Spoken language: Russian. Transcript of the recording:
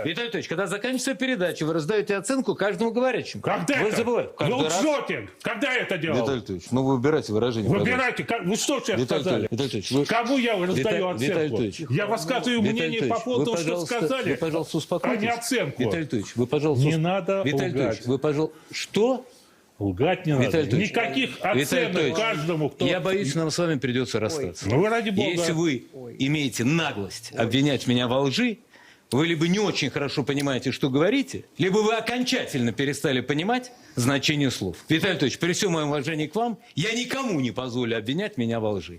Виталий Анатольевич, когда заканчивается передача, вы раздаете оценку каждому говорящему. Когда вы это? забываете. Ну, Жотин, когда я это делал? Виталий Анатольевич, ну вы выбирайте выражение. Выбирайте. Вы что сейчас сказали? Виталий Анатольевич, вы... Кому я раздаю Виталий оценку? Анатольевич, Я высказываю мнение по поводу того, что сказали, вы, пожалуйста, а успокойтесь. не оценку. Виталий Анатольевич, вы, пожалуйста... Не надо Виталий Анатольевич, лгать. вы, пожалуйста... Что? Лгать не надо. Анатольевич, Никаких Виталий оценок Анатольевич, каждому, кто... Я боюсь, нам с вами придется расстаться. Ну, вы ради бога. Если вы имеете наглость обвинять меня во лжи, вы либо не очень хорошо понимаете, что говорите, либо вы окончательно перестали понимать значение слов. Виталий Анатольевич, при всем моем уважении к вам, я никому не позволю обвинять меня во лжи.